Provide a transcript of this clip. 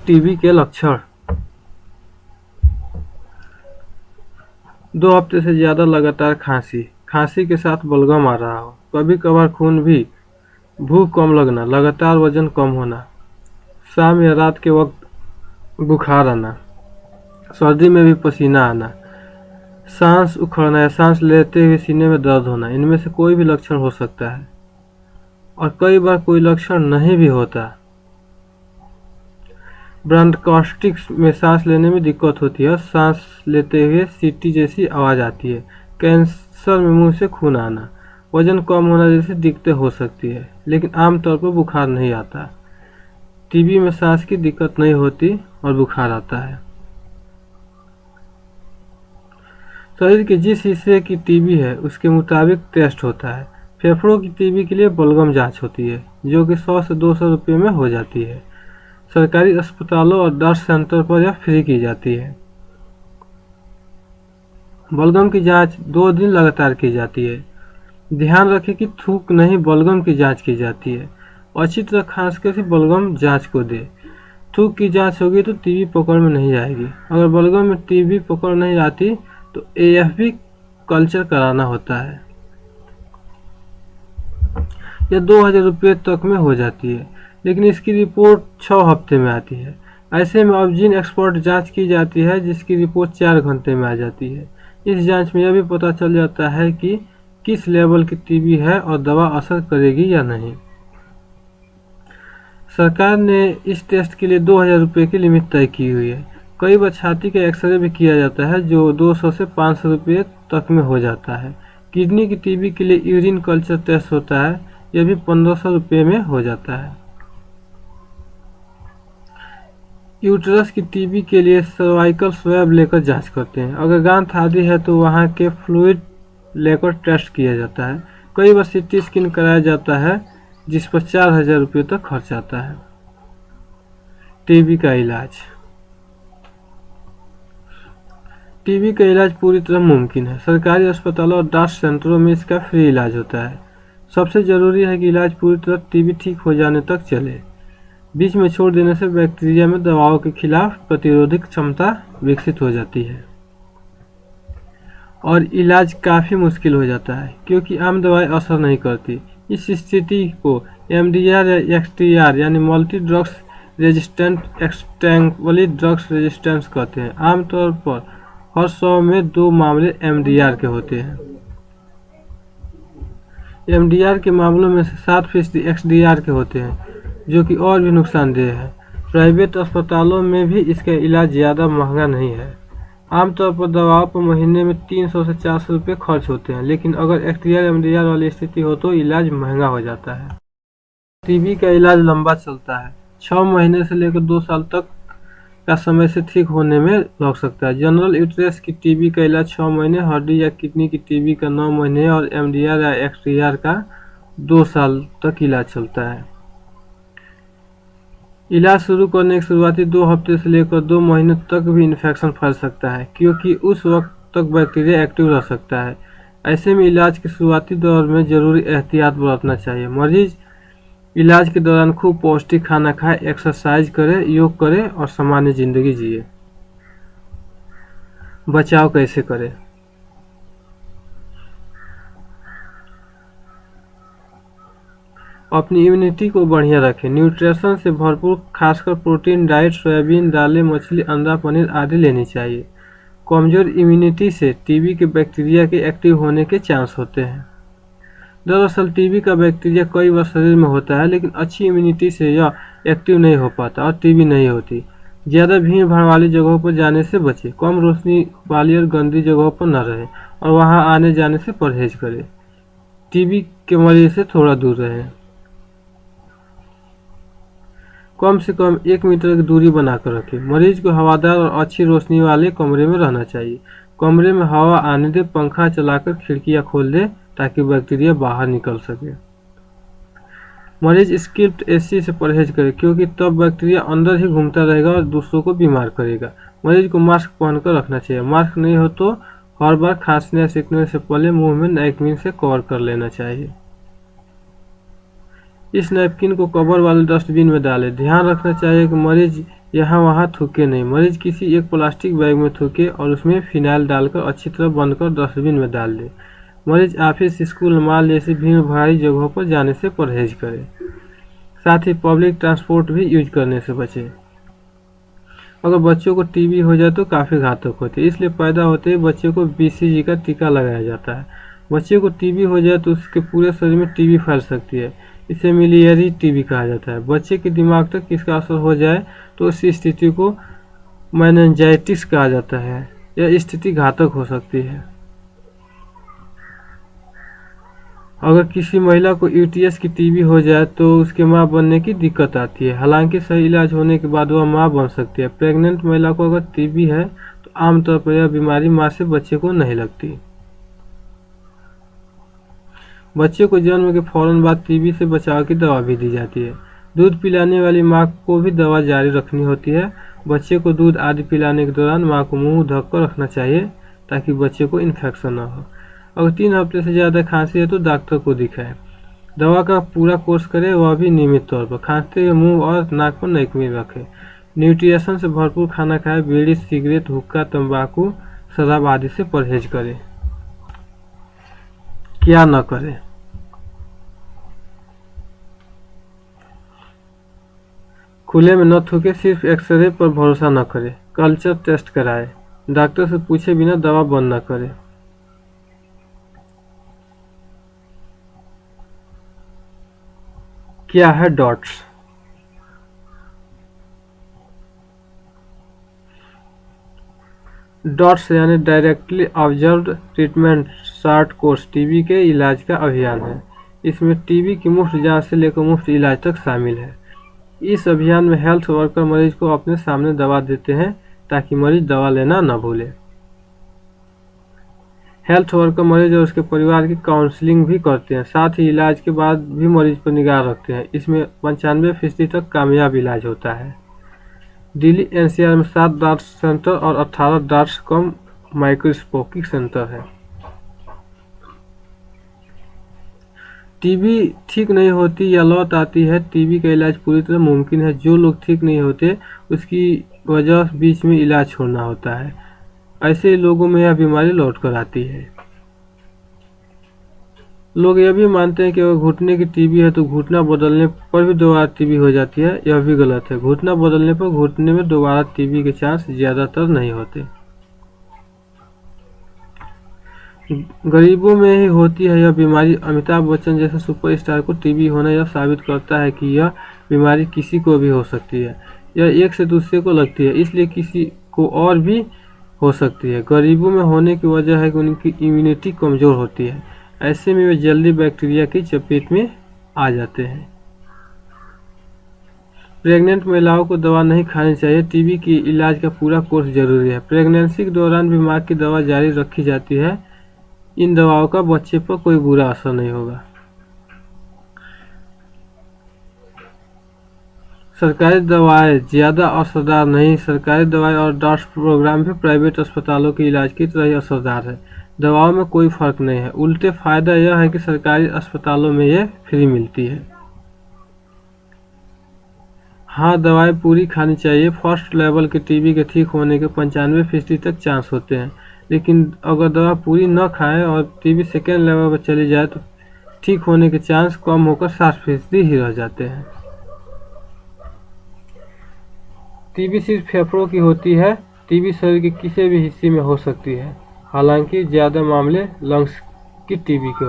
TB के लक्षण। 2 हफ्ते से ज़्यादा लगातार खांसी, खांसी के साथ बलगम आ रहा हो, कभी कभार खून भी, भूख कम लगना, लगातार वजन कम होना, शाम या रात के वक्त बुखार आना, सर्दी में भी पसीना आना, सांस उखड़ना या सांस लेते हुए सीने में दर्द होना, इनमें से कोई भी लक्षण हो सकता है। और कई बार कोई लक्षण नहीं भी होता। ब्रांकास्टिक्स में सांस लेने में दिक्कत होती है, सांस लेते हुए सीटी जैसी आवाज़ आती है। कैंसर में मुंह से खून आना, वजन कम होना जैसी दिक्कतें हो सकती है, लेकिन आमतौर पर बुखार नहीं आता। टीबी में सांस की दिक्कत नहीं होती और बुखार आता है। शरीर के जिस हिस्से की टीबी है उसके मुताबिक टेस्ट होता है। फेफड़ों की टीबी के लिए बलगम जांच होती है, जो कि 100 से 200 रुपये में हो जाती है। सरकारी अस्पतालों और ब्लड सेंटर पर यह फ्री की जाती है। बलगम की जांच 2 दिन लगातार की जाती है। ध्यान रखें कि थूक नहीं, बलगम की जांच की जाती है। अच्छी तरह खांसकर ही बलगम जांच को दे। थूक की जांच होगी तो टीबी पकड़ में नहीं आएगी। अगर बलगम में टीबी पकड़ नहीं आती तो एएफबी कल्चर कराना होता है। यह 2000 रुपये तक में हो जाती है, लेकिन इसकी रिपोर्ट 6 हफ्ते में आती है। ऐसे में अब जीन एक्सपर्ट जांच की जाती है, जिसकी रिपोर्ट 4 घंटे में आ जाती है। इस जांच में यह भी पता चल जाता है कि किस लेवल की टीबी है और दवा असर करेगी या नहीं। सरकार ने इस टेस्ट के लिए 2000 रुपये की लिमिट तय की हुई है। कई बार छाती का एक्सरे भी किया जाता है, जो 200 से 500 रुपये तक में हो जाता है। किडनी की टीबी के लिए यूरिन कल्चर टेस्ट होता है, यह भी 1500 रुपये में हो जाता है। यूट्रस की टीबी के लिए सर्वाइकल स्वैब लेकर जांच करते हैं। अगर गांठ आदि है तो वहां के फ्लूइड लेकर टेस्ट किया जाता है। कई बार सीटी स्कैन कराया जाता है, जिस पर 4000 रुपये तक खर्च आता है। टीबी का इलाज। टीबी का इलाज पूरी तरह मुमकिन है। सरकारी अस्पतालों और ब्लड सेंटरों में इसका फ्री इलाज होता है। सबसे जरूरी है कि इलाज पूरी तरह टीबी ठीक हो जाने तक चले। बीच में छोड़ देने से बैक्टीरिया में दवाओं के खिलाफ प्रतिरोधक क्षमता विकसित हो जाती है और इलाज काफ़ी मुश्किल हो जाता है, क्योंकि आम दवाएं असर नहीं करती। इस स्थिति को एमडीआर या एक्सटीआर यानी multi drugs resistant extensively drugs resistance कहते हैं। आमतौर पर हर 100 में 2 मामले एमडीआर के होते हैं। एमडीआर के मामलों में से 7% एक्सडीआर के होते हैं, जो कि और भी नुकसानदेह है। प्राइवेट अस्पतालों में भी इसका इलाज ज़्यादा महंगा नहीं है। आमतौर पर दवाओं पर महीने में 300 से 400 रुपये खर्च होते हैं, लेकिन अगर एक्सडीआर एमडीआर वाली स्थिति हो तो इलाज महंगा हो जाता है। टीबी का इलाज लंबा चलता है, 6 महीने से लेकर 2 साल तक का समय से ठीक होने में लग सकता है। जनरल यूट्रस की टीबी का इलाज 6 महीने, हड्डी या किडनी की टीबी का 9 महीने और एमडीआर या एक्सडीआर का 2 साल तक इलाज चलता है। इलाज शुरू करने के शुरुआती 2 हफ्ते से लेकर 2 महीने तक भी इन्फेक्शन फैल सकता है, क्योंकि उस वक्त तक बैक्टीरिया एक्टिव रह सकता है। ऐसे में इलाज के शुरुआती दौर में जरूरी एहतियात बरतना चाहिए। मरीज इलाज के दौरान खूब पौष्टिक खाना खाए, एक्सरसाइज करे, योग करे और सामान्य जिंदगी जिए। बचाव कैसे करें? अपनी इम्यूनिटी को बढ़िया रखें। न्यूट्रिशन से भरपूर खासकर प्रोटीन डाइट, सोयाबीन, दालें, मछली, अंडा, पनीर आदि लेनी चाहिए। कमजोर इम्यूनिटी से टीबी के बैक्टीरिया के एक्टिव होने के चांस होते हैं। दरअसल टीबी का बैक्टीरिया कई बार शरीर में होता है, लेकिन अच्छी इम्यूनिटी से यह एक्टिव नहीं हो पाता और टीबी नहीं होती। ज़्यादा भीड़ भाड़ वाली जगहों पर जाने से बचें। कम रोशनी वाली और गंदी जगहों पर न रहें और वहां आने जाने से परहेज करें। टीबी के मरीज से थोड़ा दूर रहें। कम से कम 1 मीटर की दूरी बनाकर रखें। मरीज को हवादार और अच्छी रोशनी वाले कमरे में रहना चाहिए। कमरे में हवा आने दे, पंखा चलाकर खिड़कियां खोल दे ताकि बैक्टीरिया बाहर निकल सके। मरीज स्किप्ड एसी से परहेज करे, क्योंकि तब बैक्टीरिया अंदर ही घूमता रहेगा और दूसरों को बीमार करेगा। मरीज को मास्क पहनकर रखना चाहिए। मास्क नहीं हो तो हर बार खांसने या सीखने से पहले मुंह में नैपकिन से कवर कर लेना चाहिए। इस नैपकिन को कवर वाले डस्टबिन में डालें। ध्यान रखना चाहिए कि मरीज यहाँ वहाँ थूके नहीं। मरीज किसी एक प्लास्टिक बैग में थूके और उसमें फिनाइल डालकर अच्छी तरह बंद कर डस्टबिन में डाल दे। मरीज ऑफिस, स्कूल, मॉल जैसी भीड़ भारी जगहों पर जाने से परहेज करें। साथ ही पब्लिक ट्रांसपोर्ट भी यूज करने से बचें। अगर बच्चों को टीबी हो जाए तो काफ़ी घातक होती है, इसलिए पैदा होते ही बच्चे को बीसीजी का टीका लगाया जाता है। बच्चे को टीबी हो जाए तो उसके पूरे शरीर में टीबी फैल सकती है, इसे मिलियरी टीबी कहा जाता है। बच्चे के दिमाग तक इसका असर हो जाए तो उस स्थिति को मेनिंजाइटिस कहा जाता है। यह स्थिति घातक हो सकती है। अगर किसी महिला को यूटीएस की टीबी हो जाए तो उसके मां बनने की दिक्कत आती है। हालांकि सही इलाज होने के बाद वह मां बन सकती है। प्रेग्नेंट महिला को अगर टीबी है तो आमतौर पर यह बीमारी मां से बच्चे को नहीं लगती। बच्चे को जन्म के फौरन बाद टीबी से बचाव की दवा भी दी जाती है। दूध पिलाने वाली मां को भी दवा जारी रखनी होती है। बच्चे को दूध आदि पिलाने के दौरान मां को मुंह ढककर रखना चाहिए ताकि बच्चे को इन्फेक्शन न हो। अगर 3 हफ्ते से ज़्यादा खांसी है तो डॉक्टर को दिखाएं। दवा का पूरा कोर्स करें, वह भी नियमित तौर पर। खांसते हुए मुंह और नाक पर नमी रखें। न्यूट्रिशन से भरपूर खाना खाएं। बीड़ी, सिगरेट, हुक्का, तंबाकू, शराब आदि से परहेज करें। क्या न करें? खुले में न थूके, सिर्फ एक्सरे पर भरोसा न करें। कल्चर टेस्ट कराएं। डॉक्टर से पूछे बिना दवा बंद न करें। क्या है डॉट्स? डॉट्स यानी directly observed treatment short course TB के इलाज का अभियान है। इसमें टीबी की मुफ्त जांच से लेकर मुफ्त इलाज तक शामिल है। इस अभियान में हेल्थ वर्कर मरीज को अपने सामने दवा देते हैं ताकि मरीज दवा लेना न भूले। हेल्थ वर्कर मरीज और उसके परिवार की काउंसलिंग भी करते हैं। साथ ही इलाज के बाद भी मरीज पर निगाह रखते हैं। इसमें 95% तक कामयाब इलाज होता है। दिल्ली एनसीआर में 7 डॉट्स सेंटर और 18 डॉट्स कम माइक्रोस्कोपिक सेंटर है। टीबी ठीक नहीं होती या लौट आती है। टीबी का इलाज पूरी तरह मुमकिन है। जो लोग ठीक नहीं होते उसकी वजह बीच में इलाज छोड़ना होता है। ऐसे लोगों में यह बीमारी लौट कर आती है। लोग यह भी मानते हैं कि अगर घुटने की टीबी है तो घुटना बदलने पर भी दोबारा टीबी हो जाती है। यह भी गलत है। घुटना बदलने पर घुटने में दोबारा टीबी के चांस ज्यादातर नहीं होते। गरीबों में ही होती है यह बीमारी। अमिताभ बच्चन जैसे सुपरस्टार को टीबी होना यह साबित करता है कि यह बीमारी किसी को भी हो सकती है। यह एक से दूसरे को लगती है, इसलिए किसी को और भी हो सकती है। गरीबों में होने की वजह है कि उनकी इम्यूनिटी कमज़ोर होती है। ऐसे में वे जल्दी बैक्टीरिया की चपेट में आ जाते हैं। प्रेग्नेंट महिलाओं को दवा नहीं खानी चाहिए। टीबी की इलाज का पूरा कोर्स जरूरी है। प्रेगनेंसी के दौरान भी मां की दवा जारी रखी जाती है। इन दवाओं का बच्चे पर कोई बुरा असर नहीं होगा। सरकारी दवाएं ज़्यादा असरदार नहीं। सरकारी दवाएं और डॉट्स प्रोग्राम भी प्राइवेट अस्पतालों के इलाज की तरह ही असरदार है। दवाओं में कोई फर्क नहीं है। उल्टे फायदा यह है कि सरकारी अस्पतालों में यह फ्री मिलती है। हाँ, दवाएं पूरी खानी चाहिए। फर्स्ट लेवल के टीबी के ठीक होने के 95% तक चांस होते हैं। लेकिन अगर दवा पूरी न खाएं और टीबी सेकेंड लेवल पर चली जाए तो ठीक होने के चांस कम होकर 60% ही रह जाते हैं। टीबी सिर्फ फेफड़ों की होती है। टीबी शरीर के किसी भी हिस्से में हो सकती है। हालांकि ज़्यादा मामले लंग्स की टीबी के